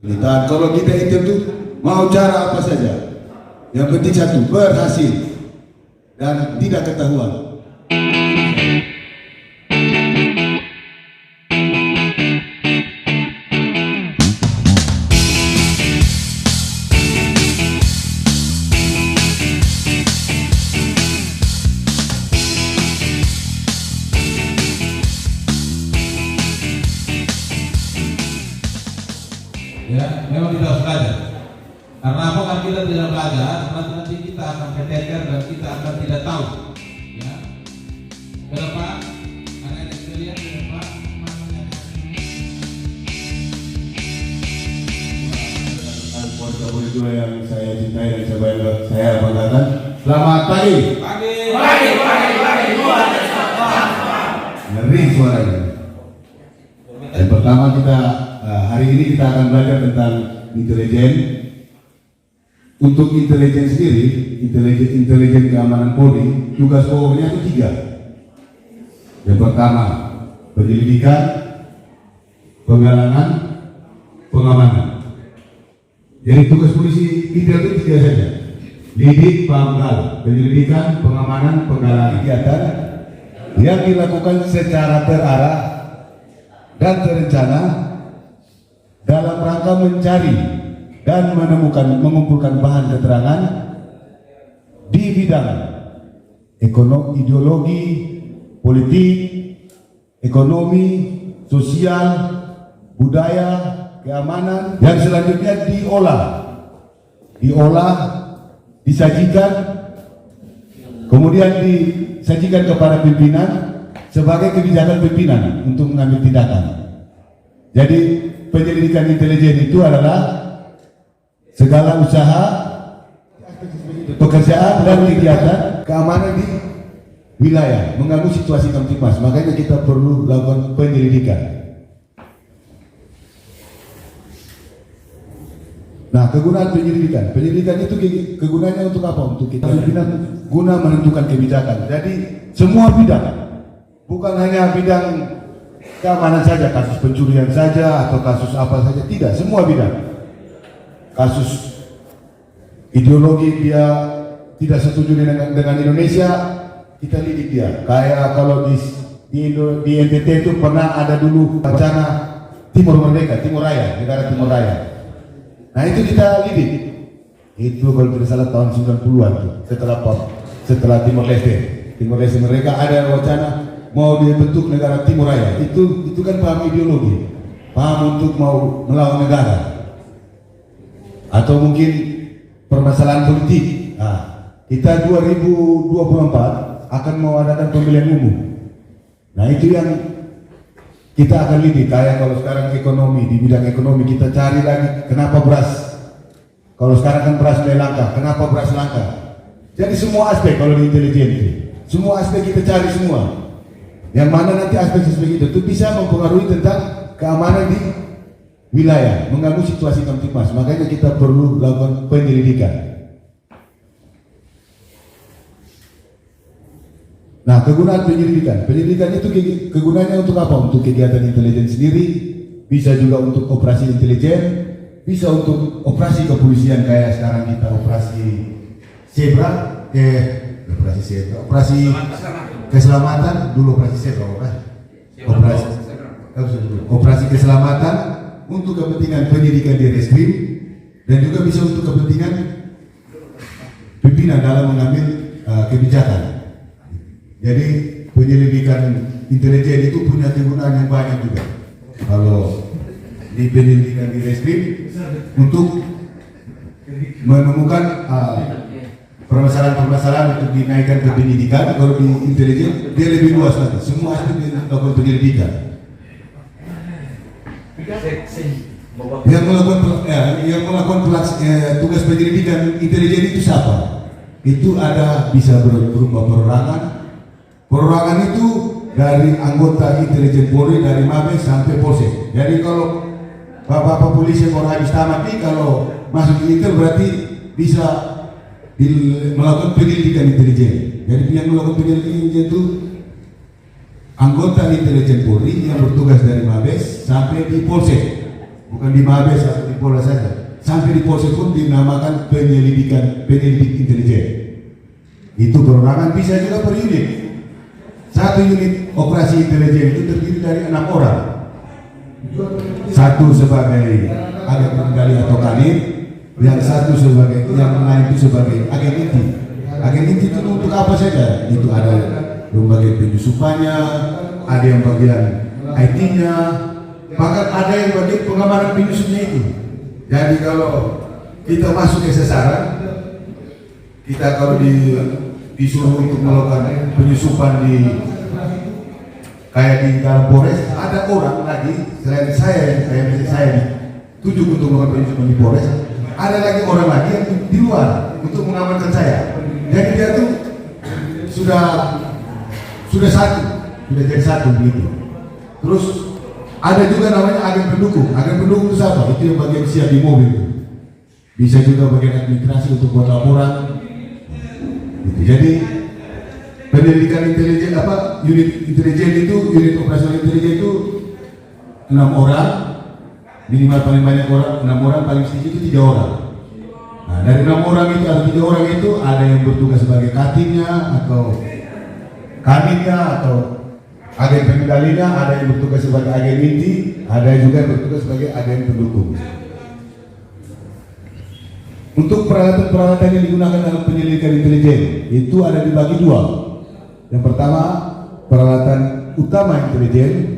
Dan kalau kita itu tuh mau cara apa saja, yang penting satu, berhasil dan tidak ketahuan. Ya, memang kita harus belajar. Karena apa kan kita tidak belajar, nanti kita akan keteter dan kita akan tidak tahu. Ya, ke depan, anak-anak sekalian ke depan. Kedua yang saya cintai dan saya banggakan. Selamat pagi. Pagi. Ngeri suaranya. Yang pertama kita hari ini kita akan belajar tentang intelijen. Untuk intelijen sendiri, intelijen keamanan Polri, tugas pokoknya itu 3. Yang pertama, penyelidikan, penggalangan, pengamanan. Jadi tugas polisi itu 3 saja. Lidik, penggal, penyelidikan, pengamanan, penggalangan. Kegiatan yang dilakukan secara terarah dan terencana dalam rangka mencari dan mengumpulkan bahan keterangan di bidang ideologi, politik, ekonomi, sosial, budaya, keamanan, yang selanjutnya diolah, disajikan, kemudian disajikan kepada pimpinan sebagai kebijakan pimpinan untuk mengambil tindakan. Jadi penyelidikan intelijen itu adalah segala usaha, pekerjaan dan kegiatan keamanan di wilayah mengganggu situasi Kamtipmas. Makanya kita perlu lakukan penyelidikan. Nah, kegunaan penyelidikan itu kegunaannya untuk apa? Untuk kita pimpinan guna menentukan kebijakan. Jadi semua bidang, bukan hanya bidang keamanan saja, kasus pencurian saja atau kasus apa saja, tidak, semua bidang. Kasus ideologi dia tidak setuju dengan Indonesia, kita lidik dia. Kayak kalau di NTT itu pernah ada dulu wacana Timur Merdeka, Timur Raya, negara Timur Raya. Nah itu kita lidik. Itu kalau tidak salah tahun 90-an tuh, setelah Timur Leste mereka ada wacana mau dibentuk negara Timur Raya. Itu kan paham ideologi, paham untuk mau melawan negara. Atau mungkin permasalahan politik. Nah, kita 2024 akan mengadakan pemilihan umum. Nah itu yang kita akan lidik. Kayak kalau sekarang ekonomi, di bidang ekonomi kita cari lagi kenapa beras. Kalau sekarang kan beras mulai langka, kenapa beras langka. Jadi semua aspek kalau di intelijen itu, semua aspek kita cari semua. Yang mana nanti aspek-aspek itu bisa mempengaruhi tentang keamanan di wilayah, mengganggu situasi Kamtipmas. Makanya kita perlu lakukan penyelidikan. Nah, kegunaan penyelidikan itu kegunaannya untuk apa? Untuk kegiatan intelijen sendiri, bisa juga untuk operasi intelijen, bisa untuk operasi kepolisian kayak sekarang kita operasi operasi keselamatan, dulu operasi Zebra, operasi keselamatan untuk kepentingan penyidikan di reskrim dan juga bisa untuk kepentingan pimpinan dalam mengambil kebijakan. Jadi penyelidikan intelijen itu punya kegunaan yang banyak juga. Kalau di penyelidikan di reskrim untuk menemukan permasalahan untuk dinaikkan ke penyidikan. Kalau di intelijen dia lebih luas lagi, semua aspek dilakukan penyelidikan. Yang melakukan tugas penyelidikan intelijen itu siapa? Itu ada bisa berupa perorangan. Perorangan itu dari anggota intelijen Polri dari Mabes sampai Polsek. Jadi kalau bapak polisi kalau habis tamat nih, kalau masuk ke Intel berarti bisa melakukan penyelidikan intelijen. Jadi yang melakukan penyelidikan itu anggota intelijen Polri yang bertugas dari Mabes sampai di Polsek. bukan di Mabes atau di Polres saja, sampai di Polsek pun dinamakan penyelidik intelijen. Itu perorangan bisa juga per unit. Satu unit operasi intelijen itu terdiri dari 6 orang. Satu sebagai agen pengendali atau kanit, yang satu sebagai, yang lain itu sebagai agen inti. Agen inti itu untuk apa saja? Itu ada lembaga penyusupannya, ada yang bagian IT-nya, bahkan ada yang bagian pengamanan penyusupnya itu. Jadi kalau kita masuk ke sasaran, kita kalau disuruh untuk melakukan penyusupan di kayak di dalam Polres, ada orang lagi selain saya yang saya dituju untuk melakukan penyusupan di Polres, ada lagi orang lagi yang di luar untuk mengamankan saya. Jadi dia tuh sudah satu, sudah jadi satu begitu. Terus ada juga namanya agen pendukung. Agen pendukung itu siapa? Itu yang bagian siap di mobil. Bisa juga bagian administrasi untuk buat laporan. Gitu. Jadi penyelidikan intelijen unit intelijen itu, unit operasional intelijen itu 6 orang, minimal paling banyak orang, 6 orang, paling sedikit itu 3 orang. Nah, dari 6 orang itu atau 3 orang itu ada yang bertugas sebagai katimnya atau kanitnya atau agen pengendalinya, ada yang bertugas sebagai agen inti, ada juga yang bertugas sebagai agen pendukung. Untuk peralatan-peralatan yang digunakan dalam penyelidikan intelijen itu ada dibagi 2. Yang pertama, peralatan utama intelijen